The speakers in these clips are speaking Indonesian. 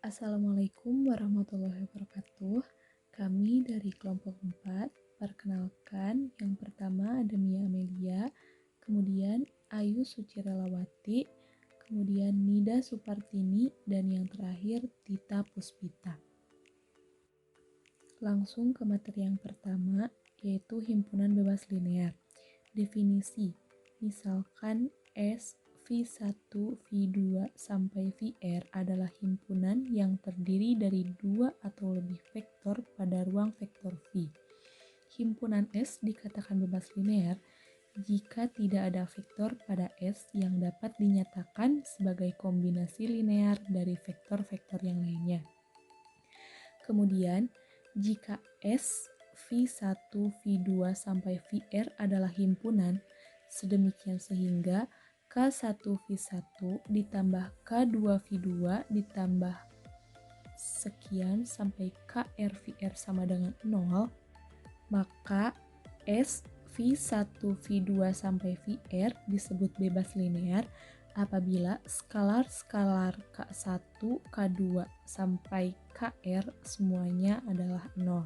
Assalamualaikum warahmatullahi wabarakatuh. Kami dari kelompok 4, perkenalkan yang pertama ada Mia Amelia, kemudian Ayu Sucirelawati, kemudian Nida Supartini, dan yang terakhir Tita Puspita. Langsung ke materi yang pertama, yaitu himpunan bebas linear. Definisi, misalkan S, V1, V2, sampai Vr adalah himpunan yang terdiri dari dua atau lebih vektor pada ruang vektor V. Himpunan S dikatakan bebas linear jika tidak ada vektor pada S yang dapat dinyatakan sebagai kombinasi linear dari vektor-vektor yang lainnya. Kemudian, jika S, V1, V2, sampai Vr adalah himpunan, sedemikian sehingga K1, V1 ditambah K2, V2 ditambah sekian sampai KR, Vr sama dengan 0, maka S, V1, V2, sampai Vr disebut bebas linear apabila skalar-skalar K1, K2, sampai KR semuanya adalah 0.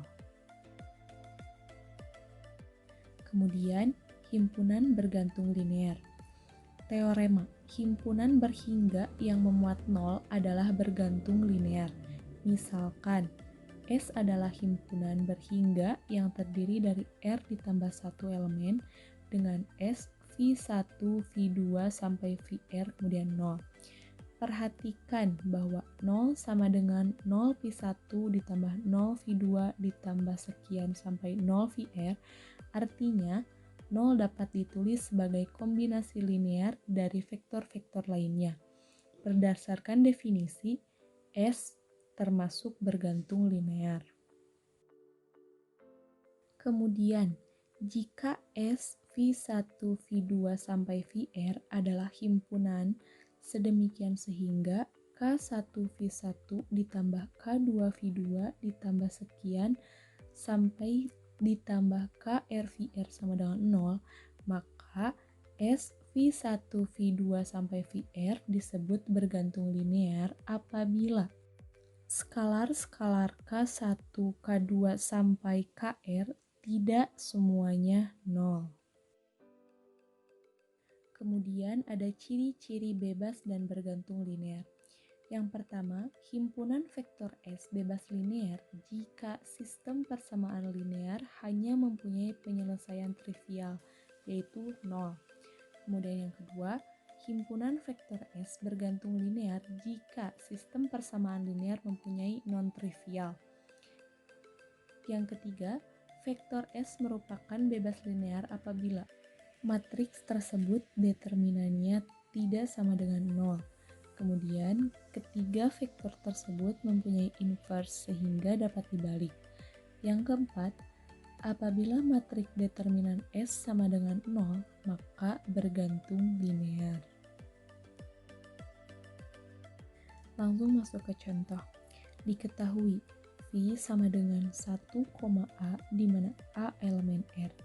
Kemudian, himpunan bergantung linear. Teorema, himpunan berhingga yang memuat 0 adalah bergantung linear. Misalkan, S adalah himpunan berhingga yang terdiri dari R ditambah 1 elemen dengan S, V1, V2, sampai Vr kemudian 0. Perhatikan bahwa 0 sama dengan 0 V1 ditambah 0 V2 ditambah sekian sampai 0 Vr, artinya 0 dapat ditulis sebagai kombinasi linear dari vektor-vektor lainnya. Berdasarkan definisi, S termasuk bergantung linear. Kemudian, jika S, V1, V2, sampai Vr adalah himpunan, sedemikian sehingga K1, V1 ditambah K2, V2 ditambah sekian sampai ditambah KR, Vr sama dengan 0, maka S, V1, V2, sampai Vr disebut bergantung linear apabila skalar-skalar K1, K2, sampai KR tidak semuanya 0. Kemudian ada ciri-ciri bebas dan bergantung linear. Yang pertama, himpunan vektor S bebas linear jika sistem persamaan linear hanya mempunyai penyelesaian trivial, yaitu 0. Kemudian yang kedua, himpunan vektor S bergantung linear jika sistem persamaan linear mempunyai non-trivial. Yang ketiga, vektor S merupakan bebas linear apabila matriks tersebut determinannya tidak sama dengan 0. Kemudian, ketiga vektor tersebut mempunyai inverse sehingga dapat dibalik. Yang keempat, apabila matriks determinan S sama dengan 0, maka bergantung linear. Langsung masuk ke contoh. Diketahui V sama dengan 1, A di mana A elemen R.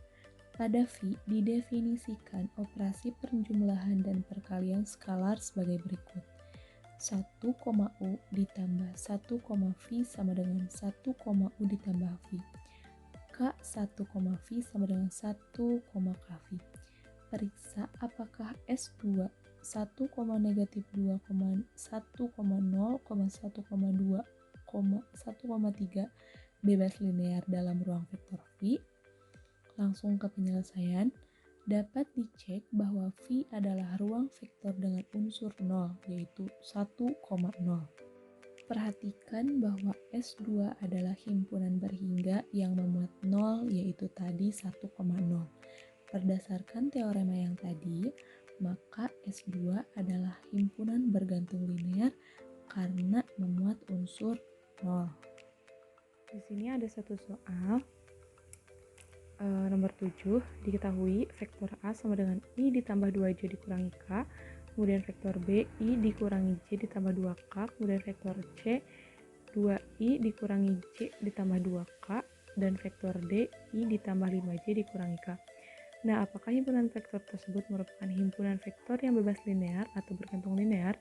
Pada V didefinisikan operasi penjumlahan dan perkalian skalar sebagai berikut. 1, U ditambah 1, V sama dengan 1, U ditambah V. K1, V sama dengan 1, KV. Periksa apakah S2 1, negatif 2, 1, 0, 1,2, 1,3 bebas linear dalam ruang vektor V. Langsung ke penyelesaian, dapat dicek bahwa V adalah ruang vektor dengan unsur 0, yaitu 1,0. Perhatikan bahwa S2 adalah himpunan berhingga yang memuat 0, yaitu tadi 1,0. Berdasarkan teorema yang tadi, maka S2 adalah himpunan bergantung linear karena memuat unsur 0. Di sini ada satu soal. Nomor 7, diketahui vektor A sama dengan I ditambah 2J dikurangi K, kemudian vektor B, I dikurangi J ditambah 2K, kemudian vektor C, 2I dikurangi J ditambah 2K, dan vektor D, I ditambah 5J dikurangi K. Nah, apakah himpunan vektor tersebut merupakan himpunan vektor yang bebas linear atau bergantung linear?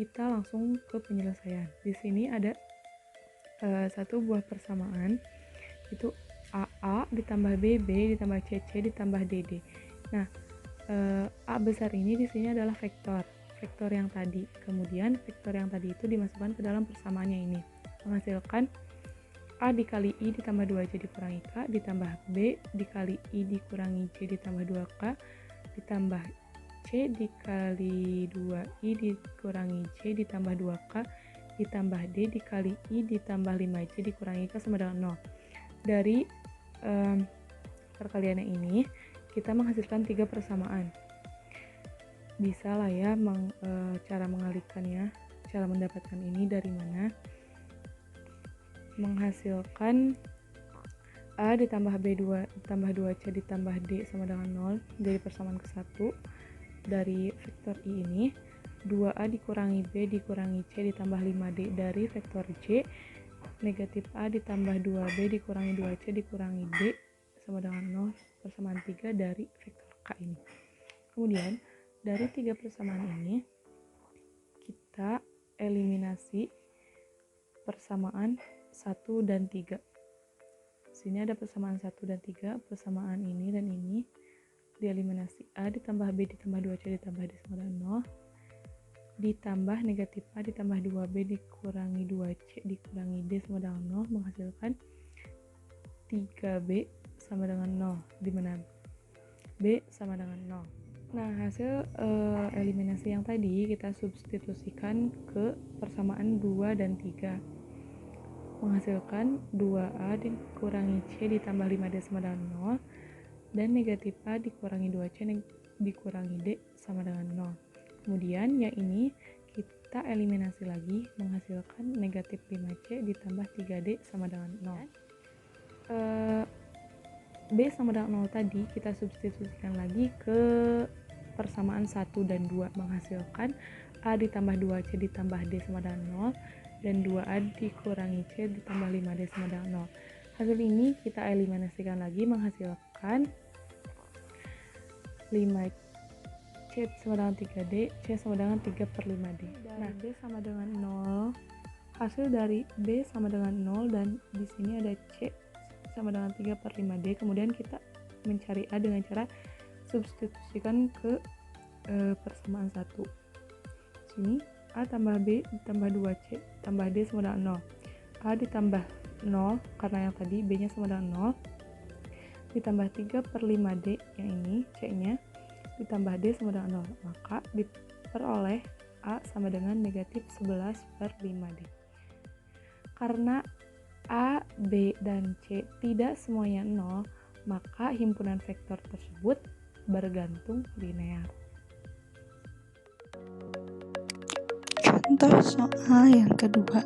kita langsung ke penyelesaian. Di sini ada satu buah persamaan, itu AA ditambah BB ditambah CC ditambah DD. Nah, A besar ini di sini adalah vektor yang tadi. Kemudian vektor yang tadi itu dimasukkan ke dalam persamaannya ini, menghasilkan A dikali I ditambah 2C dikurangi K ditambah B dikali I dikurangi C ditambah 2K ditambah C dikali 2I dikurangi C ditambah 2K ditambah D dikali I ditambah 5C dikurangi K sama dengan 0. Dari perkaliannya ini kita menghasilkan 3 persamaan. Bisa lah ya cara mengalihkannya, cara mendapatkan ini dari mana? Menghasilkan A ditambah B2 ditambah 2C ditambah D sama dengan 0 dari persamaan ke-1. Dari vektor I ini 2A dikurangi B dikurangi C ditambah 5D dari vektor J, negatif A ditambah 2B dikurangi 2C dikurangi D sama dengan 0 persamaan 3 dari vektor K ini. Kemudian dari 3 persamaan ini kita eliminasi persamaan 1 dan 3. Sini ada persamaan 1 dan 3, persamaan ini dan ini dieliminasi. A ditambah B ditambah 2C ditambah D sama dengan 0 ditambah negatif A ditambah 2B dikurangi 2C dikurangi D sama dengan 0 menghasilkan 3B sama dengan 0, di mana B sama dengan 0. Nah, hasil eliminasi yang tadi kita substitusikan ke persamaan 2 dan 3, menghasilkan 2A dikurangi C ditambah 5D sama dengan 0 dan negatif A dikurangi 2C dikurangi D sama dengan 0. Kemudian yang ini kita eliminasi lagi, menghasilkan negatif 5C ditambah 3D sama dengan 0. B sama dengan 0 tadi kita substitusikan lagi ke persamaan 1 dan 2, menghasilkan A ditambah 2C ditambah D sama dengan 0 dan 2A dikurangi C ditambah 5D sama dengan 0. Hasil ini kita eliminasikan lagi, menghasilkan 5C sama dengan 3D, C sama dengan 3/5D. Nah, B sama dengan 0, hasil dari B sama dengan 0 dan di sini ada C sama dengan 3/5D. Kemudian kita mencari A dengan cara substitusikan ke persamaan 1. Sini A tambah B ditambah 2C tambah D sama dengan 0. A ditambah 0 karena yang tadi B nya sama dengan 0 ditambah 3/5D yang ini C nya ditambah D sama dengan 0, maka diperoleh A sama dengan negatif 11/5D. Karena A, B, dan C tidak semuanya 0, maka himpunan vektor tersebut bergantung linear. Contoh soal yang kedua.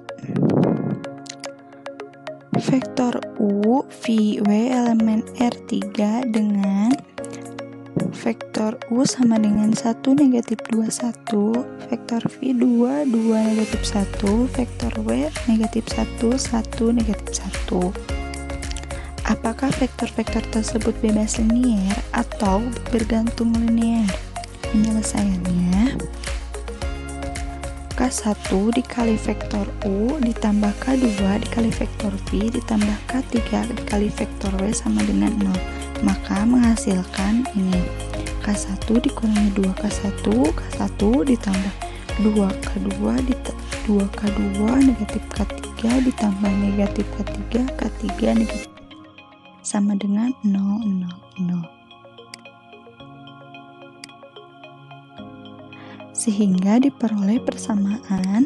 Vektor U, V, W elemen R3 dengan vektor U sama dengan 1, negatif 2, 1, vektor V 2, 2, negatif 1, vektor W negatif 1, 1, negatif 1. Apakah vektor-vektor tersebut bebas linier atau bergantung linear? Penyelesaiannya, K1 dikali vektor U ditambah K2 dikali vektor V ditambah K3 dikali vektor W sama dengan 0. Maka menghasilkan ini K1 dikurangi 2K1, K1 ditambah 2K2 2K2 negatif K3 ditambah negatif K3, K3 negatif sama dengan 0, 0, 0. Sehingga diperoleh persamaan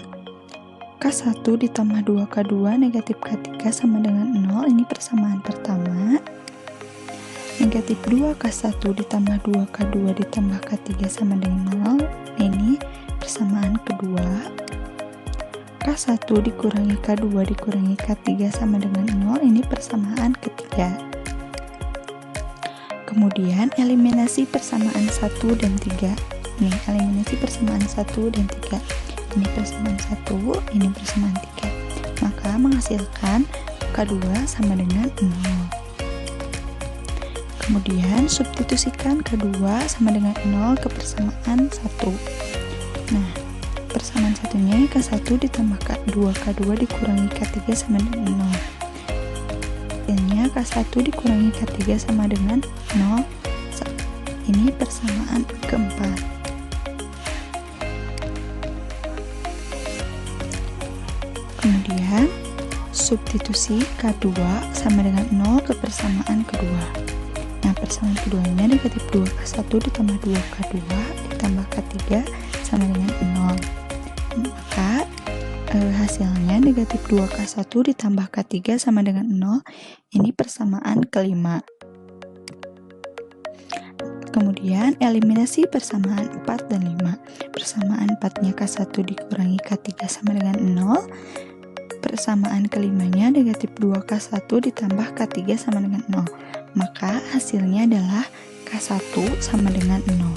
K1 ditambah 2K2 negatif K3 sama dengan 0. Ini persamaan pertama. Negatif 2K1 ditambah 2K2 ditambah K3 sama dengan 0. Ini persamaan kedua. K1 dikurangi K2 dikurangi K3 sama dengan 0. Ini persamaan ketiga. Kemudian eliminasi persamaan 1 dan 3. Ini eliminasi persamaan 1 dan 3. Ini persamaan 1, ini persamaan 3. Maka menghasilkan K2 sama dengan 0. Kemudian substitusikan K2 sama dengan 0 ke persamaan 1. Nah, kebersamaan satunya K1 ditambah K2, K2 dikurangi K3 sama dengan 0. Hasilnya K1 dikurangi K3 sama dengan 0. Ini persamaan keempat. Kemudian substitusi K2 sama dengan 0 ke persamaan kedua. Nah, persamaan keduanya negatif 2K1 ditambah 2K2 ditambah K3 sama dengan 0. Maka hasilnya negatif 2K1 ditambah K3 sama dengan 0. Ini persamaan kelima. Kemudian eliminasi persamaan 4 dan 5. Persamaan 4-nya K1 dikurangi K3 sama dengan 0. Persamaan kelimanya negatif 2K1 ditambah K3 sama dengan 0. Maka hasilnya adalah K1 sama dengan 0.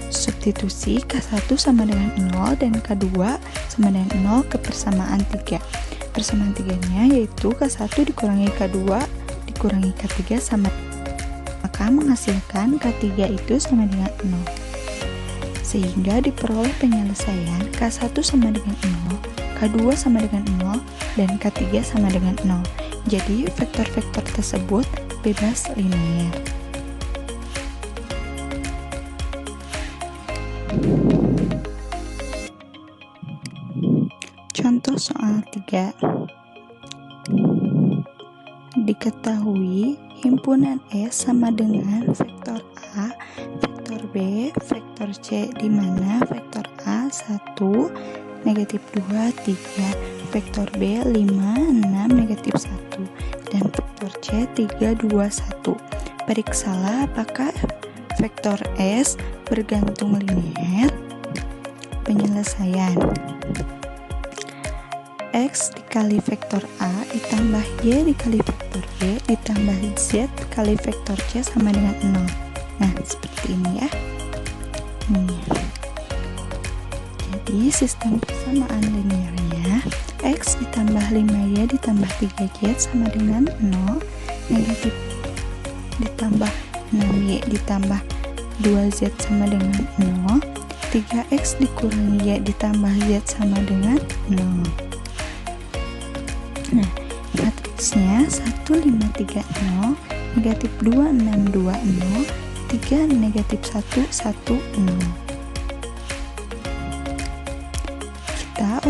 Substitusi K1 sama dengan 0 dan K2 sama dengan 0 ke persamaan 3. Persamaan 3-nya yaitu K1 dikurangi K2 dikurangi K3 sama, maka menghasilkan K3 itu sama dengan 0. Sehingga diperoleh penyelesaian K1 sama dengan 0, K2 sama dengan 0, dan K3 sama dengan 0. Jadi vektor-vektor tersebut bebas linear. Contoh soal 3. Diketahui himpunan S sama dengan vektor A, vektor B, vektor C, di mana vektor A 1, negatif 2, 3, vektor B 5, 6, negatif 1, dan vektor C 3, 2, 1. Periksalah apakah vektor S bergantung linear. Penyelesaian: X dikali vektor A ditambah Y dikali vektor B ditambah Z kali vektor C sama dengan 0. Nah, seperti ini ya. Jadi sistem persamaan linearnya X ditambah 5Y ditambah 3Z sama dengan 0, negatif ditambah 6Y ditambah 2Z sama dengan 0, 3X dikurangi Y ditambah Z sama dengan 0. Nah, matriksnya 1, 5, 3, 0, negatif 2, 6, 2, 0, 3, negatif 1, 1, 0. Kita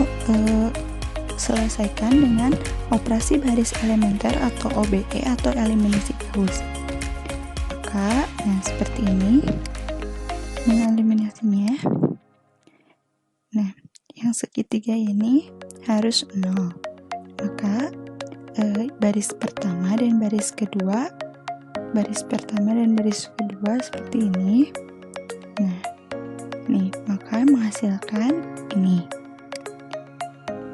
selesaikan dengan operasi baris elementer atau OBE atau eliminasi Gauss. Maka, nah seperti ini mengeliminasinya. Nah, yang segitiga ini harus 0. Maka baris pertama dan baris kedua seperti ini. Nah, nih maka menghasilkan ini.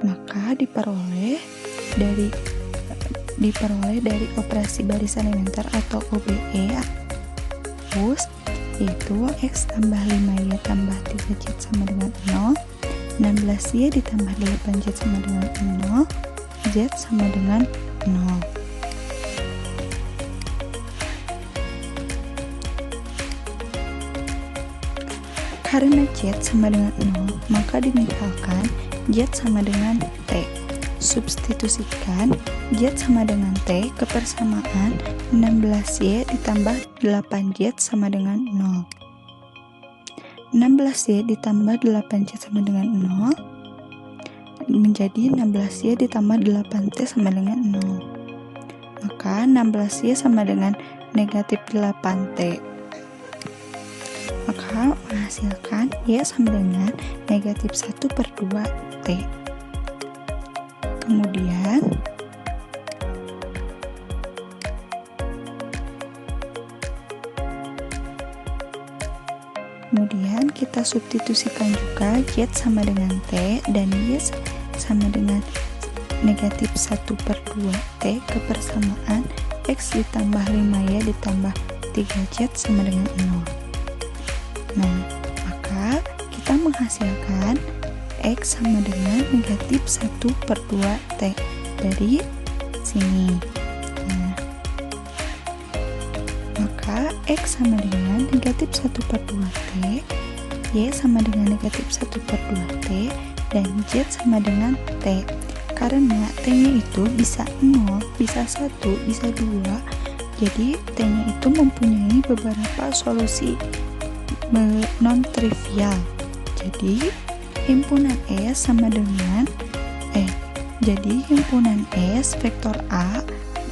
Maka diperoleh dari operasi baris elementer atau OBE yaitu X tambah 5Y tambah 3Z sama dengan 0, 16Y ditambah 8Z sama dengan 0, Z sama dengan 0. Karena Z sama dengan 0, maka dimisalkan Z sama dengan T. Substitusikan Z sama dengan T ke persamaan 16Y ditambah 8Z sama dengan 0. 16Y ditambah 8Z sama dengan 0 menjadi 16Y ditambah 8T sama dengan 0. Maka 16Y sama dengan negatif 8T. Maka menghasilkan Y sama dengan negatif 1/2T. Kemudian kita substitusikan juga Z sama dengan T dan Y sama dengan negatif 1/2T ke persamaan X ditambah 5Y ditambah 3Z sama dengan 0. Nah, maka kita menghasilkan X sama dengan negatif 1/2T dari sini. Nah, maka X sama dengan negatif 1/2T Y sama dengan negatif 1/2T, dan Z sama dengan T. Karena T-nya itu bisa 0, bisa 1, bisa 2, jadi T-nya itu mempunyai beberapa solusi non-trivial. Jadi himpunan S sama dengan jadi himpunan S, vektor A,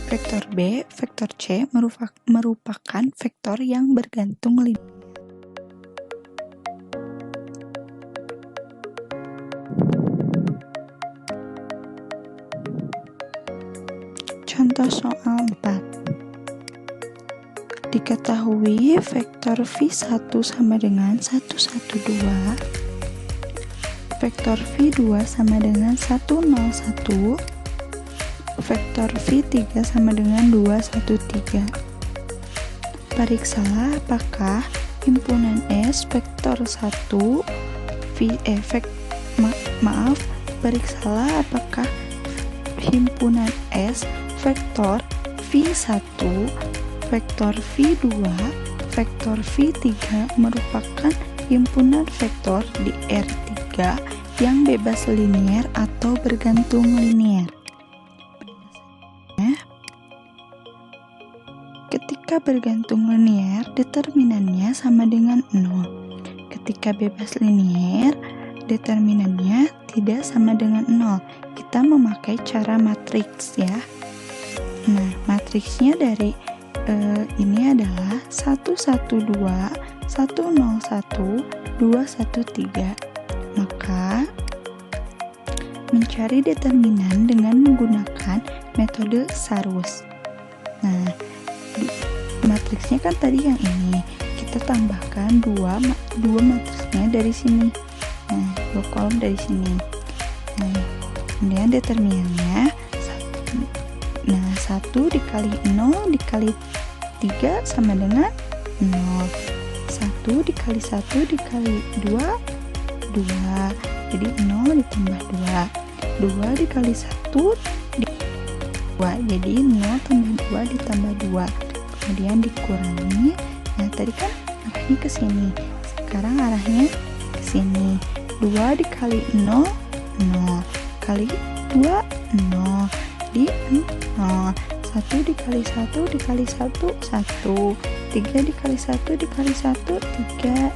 vektor B, vektor C merupakan vektor yang bergantung linear. Contoh soal 4. Diketahui vektor V1 sama dengan 112, vektor V2 sama dengan 101, vektor V3 sama dengan 213. Periksalah apakah himpunan S vektor 1 periksalah apakah himpunan S vektor V1, vektor V2, vektor V3 merupakan himpunan vektor di R3 yang bebas linier atau bergantung linier. Ketika bergantung linier, determinannya sama dengan 0. Ketika bebas linier, determinannya tidak sama dengan 0. Kita memakai cara matriks ya. Nah, matriksnya dari ini adalah 112, 101, 213. Maka mencari determinan dengan menggunakan metode Sarus. Nah, matriksnya kan tadi yang ini. Kita tambahkan dua matriksnya dari sini. Nah, 2 kolom dari sini. Nah, kemudian determinannya 1 dikali 0 dikali 3 sama dengan 0. 1 dikali 1 dikali 2, 2. Jadi 0 ditambah 2. 2 dikali 1 2. Jadi 0 tambah 2 ditambah 2. Kemudian dikurangi. Nah, tadi kan arahnya ke sini. Sekarang arahnya ke sini. 2 dikali 0, 0. Kali 2, 0. Jadi 0. 1 dikali 1 dikali 1, 1. 3 dikali 1 dikali 1, 3.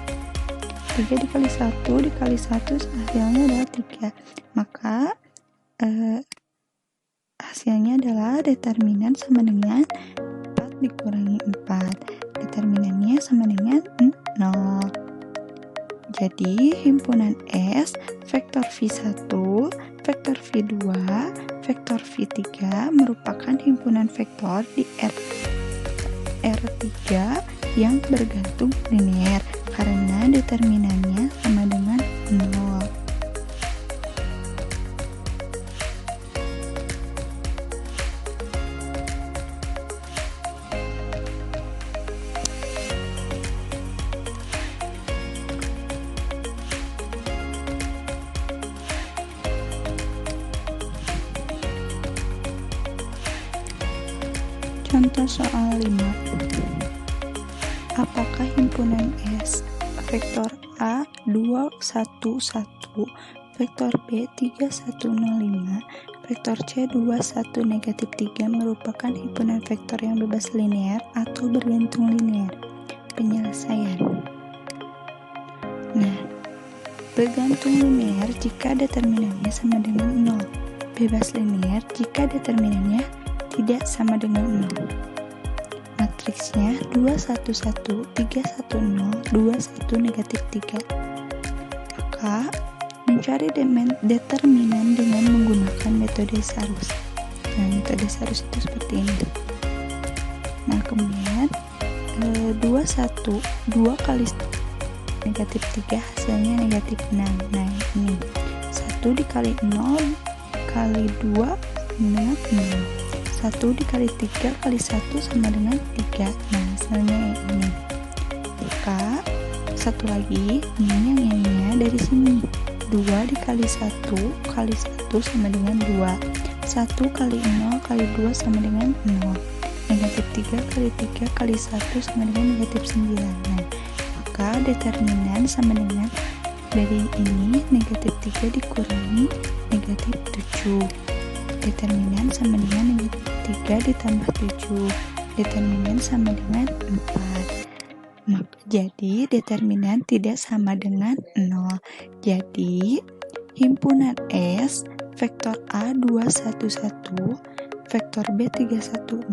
3 dikali 1 dikali 1 hasilnya adalah 3. Maka hasilnya adalah determinan sama dengan 4 dikurangi 4. Determinannya sama dengan 0. Jadi himpunan S vektor V1, vektor V2, vektor V3 merupakan himpunan vektor di R3 yang bergantung linier karena determinannya sama dengan 0. Contoh soal 5. Apakah himpunan S vektor A 211, vektor B 3105, vektor C 21 negatif 3 merupakan himpunan vektor yang bebas linear atau bergantung linear? Penyelesaian. Nah, bergantung linear jika determinannya sama dengan 0. Bebas linear jika determinannya tidak sama dengan 0. Matriksnya 2, 1, 1, 3, 1, 0, 2, 1, negatif 3. Maka mencari determinan dengan menggunakan metode Sarus. Nah, metode Sarus itu seperti ini. Nah, kemudian 2 kali negatif 3 hasilnya negatif 6. Nah, ini 1 dikali 0 kali 2 dengan 0. 1 dikali 3 kali 1 sama dengan 3. Nah, hasilnya ini. Maka satu lagi, ini yang ininya dari sini. 2 dikali 1 kali 1 sama dengan 2. 1 kali 0 kali 2 sama dengan 0. Negatif 3 kali 3 kali 1 sama dengan negatif 9. Nah, maka determinan sama dengan dari ini negatif 3 dikurangi negatif 7. Determinan sama dengan negatif 3 ditambah 7. Determinan sama dengan 4. Jadi determinan tidak sama dengan 0. Jadi himpunan S vektor A211, vektor B310,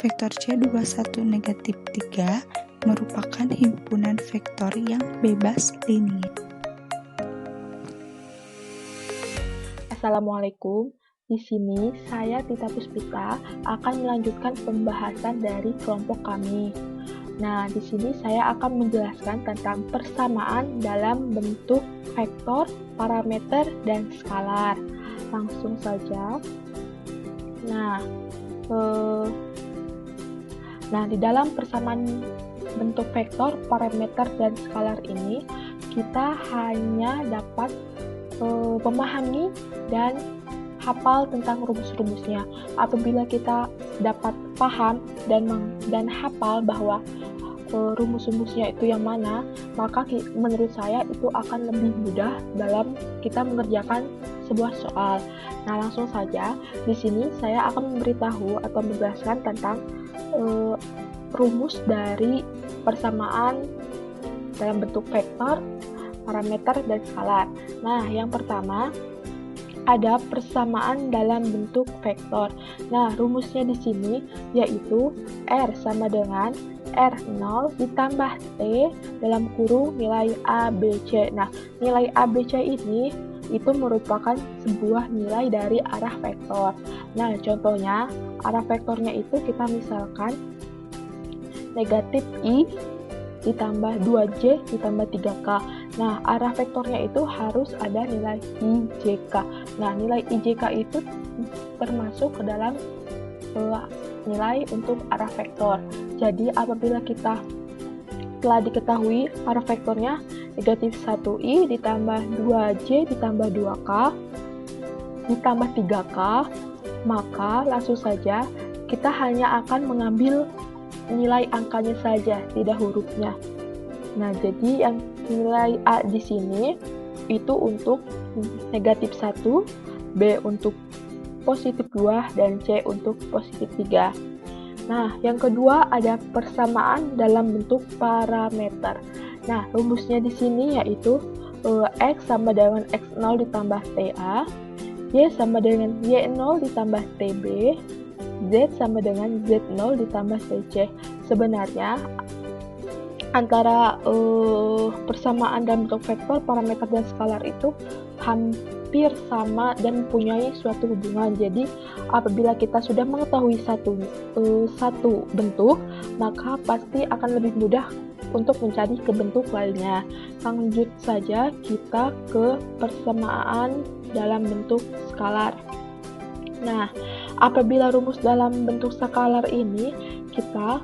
vektor C21 negatif 3 merupakan himpunan vektor yang bebas linier. Assalamualaikum. Di sini saya Tita Puspita akan melanjutkan pembahasan dari kelompok kami. Nah, di sini saya akan menjelaskan tentang persamaan dalam bentuk vektor, parameter, dan skalar. Langsung saja. Nah, di dalam persamaan bentuk vektor, parameter, dan skalar ini, kita hanya dapat memahami dan hafal tentang rumus-rumusnya. Apabila kita dapat paham dan hafal bahwa rumus-rumusnya itu yang mana, maka menurut saya itu akan lebih mudah dalam kita mengerjakan sebuah soal. Nah, langsung saja di sini saya akan memberitahu atau menjelaskan tentang rumus dari persamaan dalam bentuk vektor, parameter, dan skalar. Nah, yang pertama ada persamaan dalam bentuk vektor. Nah, rumusnya di sini yaitu R sama dengan R0 ditambah T dalam kurung nilai A, B, C. Nah, nilai A, B, C ini itu merupakan sebuah nilai dari arah vektor. Nah, contohnya arah vektornya itu kita misalkan negatif I ditambah 2J ditambah 3K. Nah, arah vektornya itu harus ada nilai IJK. Nah, nilai IJK itu termasuk ke dalam nilai untuk arah vektor. Jadi, apabila kita telah diketahui arah vektornya negatif 1I ditambah 2J ditambah 2K ditambah 3K, maka langsung saja kita hanya akan mengambil nilai angkanya saja, tidak hurufnya. Nah, jadi yang nilai A di sini itu untuk negatif 1, B untuk positif 2, dan C untuk positif 3. Nah, yang kedua ada persamaan dalam bentuk parameter. Nah, rumusnya di sini yaitu X sama dengan X0 ditambah TA, Y sama dengan Y0 ditambah TB, Z sama dengan Z0 ditambah TC. Sebenarnya antara persamaan dalam bentuk vektor, parameter, dan skalar itu hampir sama dan mempunyai suatu hubungan. Jadi apabila kita sudah mengetahui satu bentuk, maka pasti akan lebih mudah untuk mencari ke bentuk lainnya. Lanjut saja kita ke persamaan dalam bentuk skalar. Nah, apabila rumus dalam bentuk skalar ini kita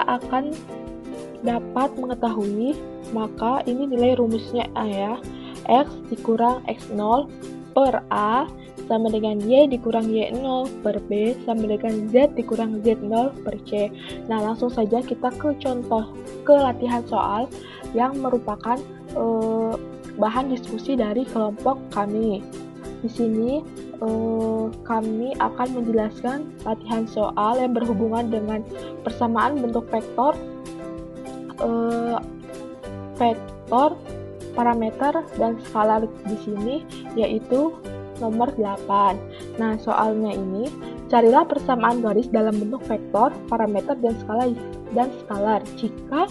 akan dapat mengetahui, maka ini nilai rumusnya A ya. X dikurang X0 per A sama dengan Y dikurang Y0 per B sama dengan Z dikurang Z0 per C. Nah, langsung saja kita ke latihan soal yang merupakan bahan diskusi dari kelompok kami. Di sini kami akan menjelaskan latihan soal yang berhubungan dengan persamaan bentuk vektor, parameter, dan skalar di sini yaitu nomor 8. Nah, soalnya ini carilah persamaan garis dalam bentuk vektor, parameter, dan skalar. Jika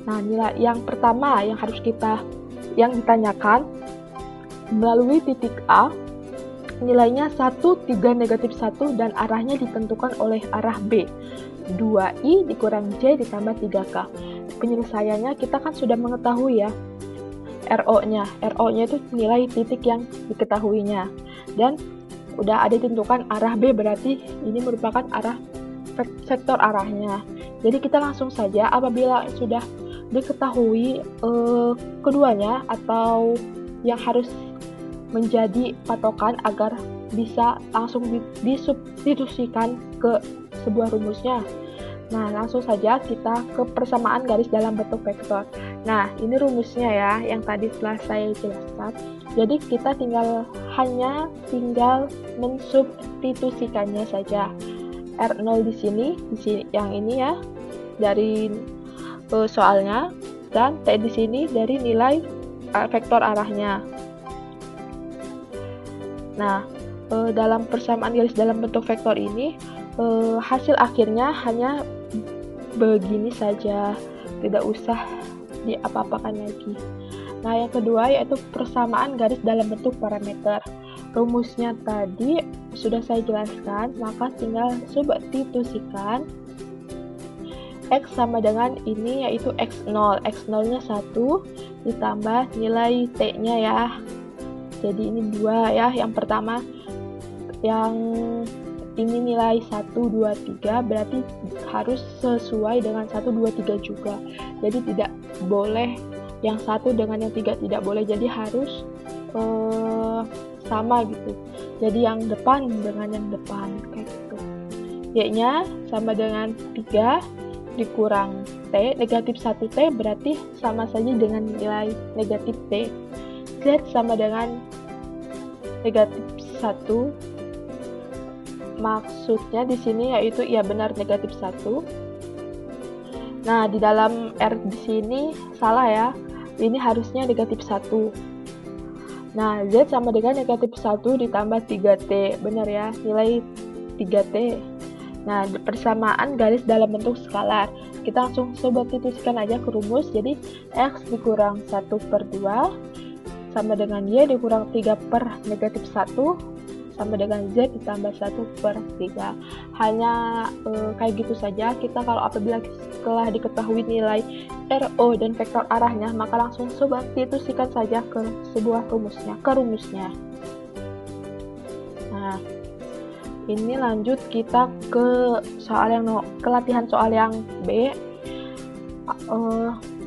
nilai yang pertama yang ditanyakan melalui titik A, nilainya 1, 3, negatif 1, dan arahnya ditentukan oleh arah B. 2I dikurang J ditambah 3K. Penyelesaiannya kita kan sudah mengetahui ya, RO-nya. RO-nya itu nilai titik yang diketahuinya. Dan udah ada ditentukan arah B, berarti ini merupakan arah vektor arahnya. Jadi kita langsung saja apabila sudah diketahui keduanya atau yang harus menjadi patokan agar bisa langsung disubstitusikan ke sebuah rumusnya. Nah, langsung saja kita ke persamaan garis dalam bentuk vektor. Nah, ini rumusnya ya, yang tadi telah saya jelaskan. Jadi kita hanya tinggal mensubstitusikannya saja. R0 di sini yang ini ya, dari soalnya, dan T di sini dari nilai vektor arahnya. Nah, dalam persamaan garis dalam bentuk vektor ini, hasil akhirnya hanya begini saja, tidak usah diapa-apakan lagi. Nah, yang kedua yaitu persamaan garis dalam bentuk parameter. Rumusnya tadi sudah saya jelaskan, maka tinggal substitusikan X sama dengan ini yaitu X0. X0-nya 1 ditambah nilai T-nya ya. Jadi ini 2 ya, yang pertama yang ini nilai 1, 2, 3 berarti harus sesuai dengan 1, 2, 3 juga. Jadi tidak boleh yang 1 dengan yang 3, tidak boleh. Jadi harus sama gitu. Jadi yang depan dengan yang depan kayak gitu. Y-nya sama dengan 3 dikurang T, negatif 1T berarti sama saja dengan nilai negatif T. Z sama dengan negatif 1. Maksudnya di sini yaitu ya benar negatif 1. Nah, di dalam R di sini salah ya. Ini harusnya negatif 1. Nah, Z sama dengan negatif 1 ditambah 3T. Benar ya, nilai 3T. Nah, persamaan garis dalam bentuk skalar. Kita langsung substitusikan aja ke rumus. Jadi, X dikurang 1/2 sama dengan Y dikurang 3 per negatif 1 sama dengan Z ditambah 1/3. Hanya kayak gitu saja. Kita kalau apabila telah diketahui nilai RO dan vektor arahnya, maka langsung substitusikan saja ke rumusnya. Nah, ini lanjut kita ke latihan soal yang B.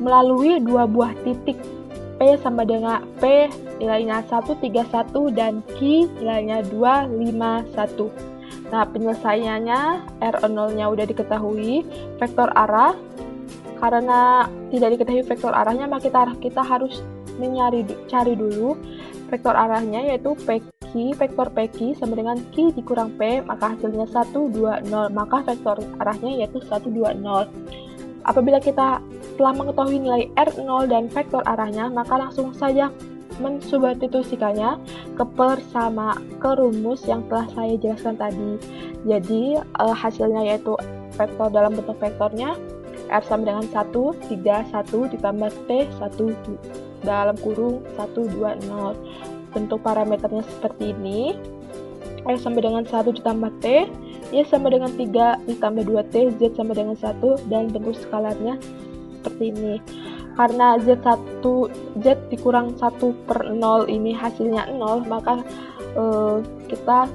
Melalui dua buah titik P sama dengan P nilainya 131 dan Q nilainya 251. Nah, penyelesaiannya R0-nya udah diketahui, vektor arah karena tidak diketahui vektor arahnya, maka kita harus cari dulu vektor arahnya yaitu PQ, vektor PQ sama dengan Q dikurang P, maka hasilnya 120, maka vektor arahnya yaitu 120. Apabila kita telah mengetahui nilai R0 dan vektor arahnya, maka langsung saja mensubstitusikannya ke rumus yang telah saya jelaskan tadi. Jadi hasilnya yaitu vektor dalam bentuk vektornya R sama dengan 1, 3, 1 ditambah T 1 dalam kurung 120. Bentuk parameternya seperti ini. R sama dengan 1 ditambah T, Y sama dengan 3 ditambah 2T, Z sama dengan 1, dan bentuk skalarnya seperti ini. Karena Z dikurang 1/0 ini hasilnya 0, maka kita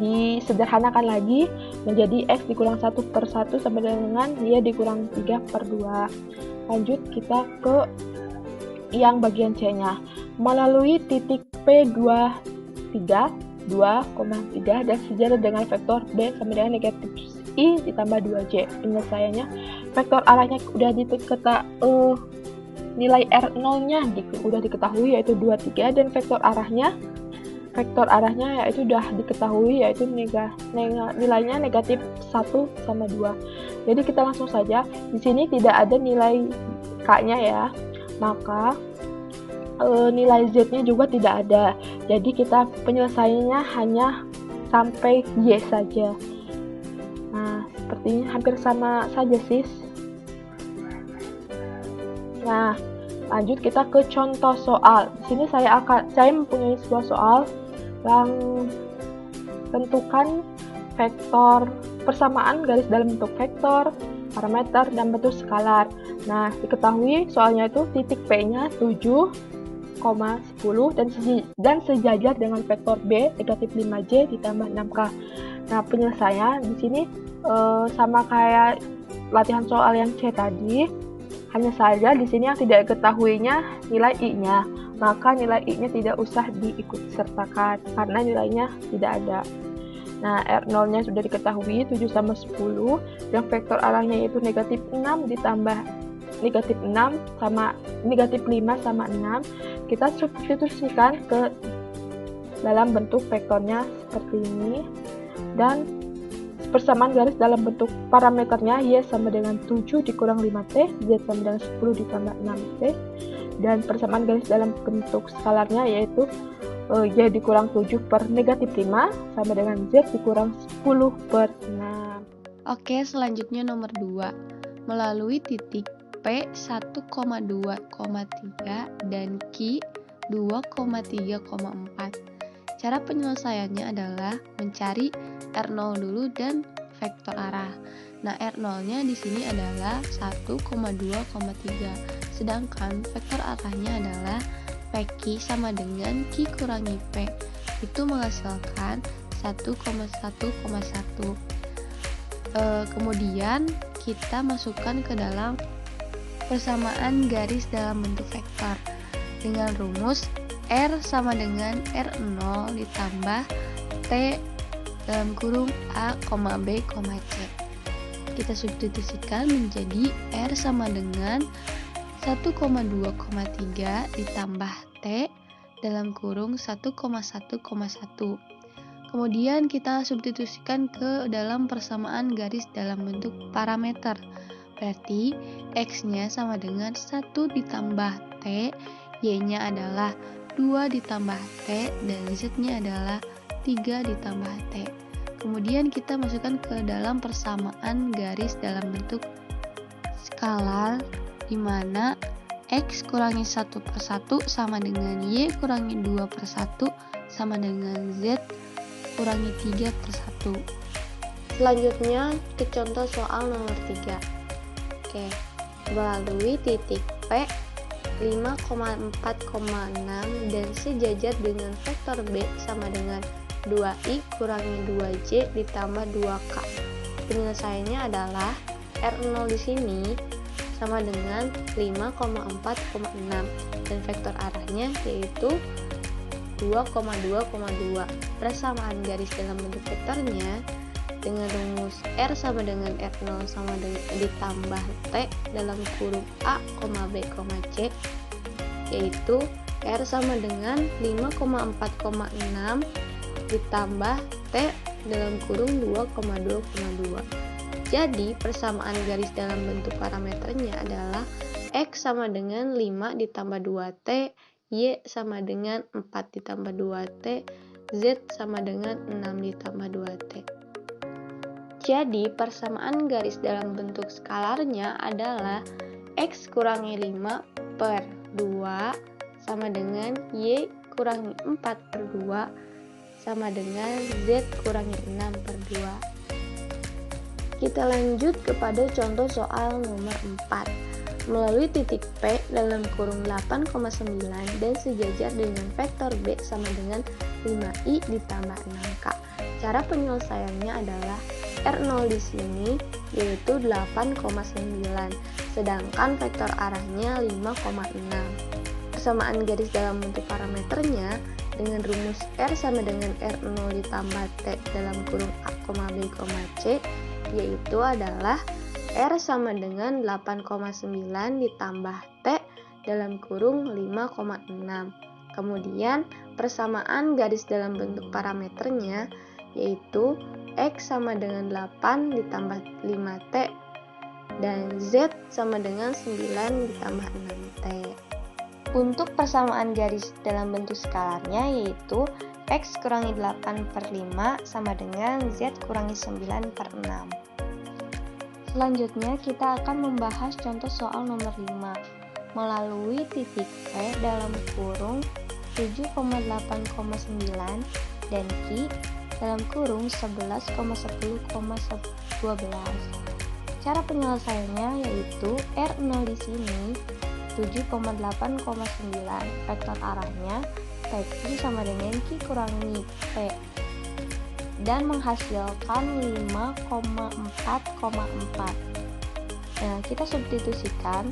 disederhanakan lagi menjadi X dikurang 1/1 sama dengan Y dikurang 3/2. Lanjut kita ke yang bagian C-nya. Melalui titik P23, 2,3 dan sejajar dengan vektor B sama dengan negatif I ditambah 2J. Penyelesaiannya vektor arahnya udah nilai R0-nya udah diketahui yaitu 23 dan vektor arahnya yaitu sudah diketahui yaitu nilainya negatif 1 sama 2. Jadi kita langsung saja, di sini tidak ada nilai K-nya ya, maka nilai Z-nya juga tidak ada. Jadi kita penyelesaiannya hanya sampai Y saja. Nah, sepertinya hampir sama saja sis. Nah, lanjut kita ke contoh soal. Di sini saya mempunyai sebuah soal yang tentukan vektor persamaan garis dalam bentuk vektor, parameter, dan bentuk skalar. Nah, diketahui soalnya itu titik P-nya 7,10 dan sejajar dengan vektor B negatif 5J ditambah 6K. Nah, penyelesaian di sini sama kayak latihan soal yang C tadi. Hanya saja di sini yang tidak diketahuinya nilai I-nya, maka nilai I-nya tidak usah diikut sertakan karena nilainya tidak ada. Nah, R0-nya sudah diketahui 7 sama 10, dan vektor arahnya yaitu negatif 6 ditambah negatif 6 sama negatif 5 sama 6. Kita substitusikan ke dalam bentuk vektornya seperti ini, dan persamaan garis dalam bentuk parameternya Y sama dengan 7 dikurang 5T, Z sama dengan 10 ditambah 6T, dan persamaan garis dalam bentuk skalarnya yaitu Y dikurang 7 per negatif 5 sama dengan Z dikurang 10 per 6. Oke, selanjutnya nomor 2. Melalui titik P 1,2,3 dan Q 2,3,4. Cara penyelesaiannya adalah mencari R0 dulu dan vektor arah. Nah, R0-nya di sini adalah 1,2,3. Sedangkan vektor arahnya adalah PQ sama dengan Q kurangi P, itu menghasilkan 1,1,1. Kemudian kita masukkan ke dalam persamaan garis dalam bentuk vektor dengan rumus R sama dengan R0 ditambah T dalam kurung A, B, C. Kita substitusikan menjadi R sama dengan 1,2,3 ditambah T dalam kurung 1,1,1. Kemudian kita substitusikan ke dalam persamaan garis dalam bentuk parameter. Berarti X-nya sama dengan 1 ditambah T, Y-nya adalah 2 ditambah T, dan Z-nya adalah 3 ditambah T. Kemudian kita masukkan ke dalam persamaan garis dalam bentuk skalar, di mana X kurangi 1 per 1 sama dengan Y kurangi 2 per 1 sama dengan Z kurangi 3 per 1. Selanjutnya ke contoh soal nomor 3. Oke, melalui titik P 5,4,6 dan sejajar dengan vektor B sama dengan 2i kurangi 2j ditambah 2k. Penyelesaiannya adalah R0 di sini sama dengan 5,4,6 dan vektor arahnya yaitu 2,2,2. Persamaan garis dalam bentuk vektornya dengan rumus R sama dengan R0 sama dengan ditambah T dalam kurung A, B, C, yaitu R sama dengan 5,4,6 ditambah T dalam kurung 2,2,2. Jadi persamaan garis dalam bentuk parameternya adalah X sama dengan 5 ditambah 2T, Y sama dengan 4 ditambah 2T, Z sama dengan 6 ditambah 2T. Jadi persamaan garis dalam bentuk skalarnya adalah X kurangi 5 per 2 sama dengan Y kurangi 4 per 2 sama dengan Z kurangi 6 per 2. Kita lanjut kepada contoh soal nomor 4. Melalui titik P dalam kurung 8,9 dan sejajar dengan vektor B sama dengan 5i ditambah 6k. Cara penyelesaiannya adalah R0 di sini yaitu 8,9, sedangkan vektor arahnya 5,6. Persamaan garis dalam bentuk parameternya dengan rumus R sama dengan R0 ditambah T dalam kurung A, B, C, yaitu adalah R sama dengan 8,9 ditambah T dalam kurung 5,6. Kemudian persamaan garis dalam bentuk parameternya yaitu X sama dengan 8 ditambah 5T dan Z sama dengan 9 ditambah 6T. Untuk persamaan garis dalam bentuk skalarnya yaitu X kurangi 8 per 5 sama dengan Z kurangi 9 per 6. Selanjutnya kita akan membahas contoh soal nomor 5. Melalui titik P dalam kurung 7,8,9 dan Q dalam kurung 11,10,12. Cara penyelesaiannya yaitu R0 di sini 7,8,9, vektor arahnya PQ sama dengan Q kurangi P dan menghasilkan 5,4,4. Nah, kita substitusikan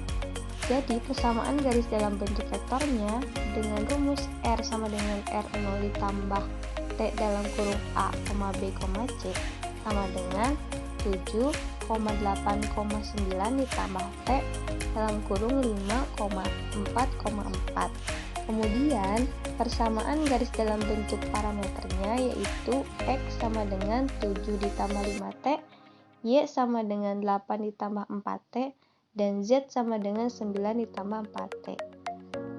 jadi persamaan garis dalam bentuk vektornya dengan rumus R sama dengan R0 ditambah T dalam kurung A, B, C sama dengan 7,8,9 ditambah T dalam kurung 5,4,4. Kemudian persamaan garis dalam bentuk parameternya yaitu X sama dengan 7 ditambah 5T, Y sama dengan 8 ditambah 4T, dan Z sama dengan 9 ditambah 4T.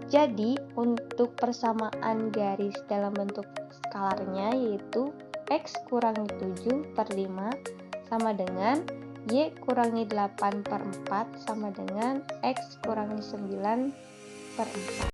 Jadi, untuk persamaan garis dalam bentuk skalarnya yaitu X kurangi 7/5 sama dengan Y kurangi 8/4 sama dengan X kurangi 9/4.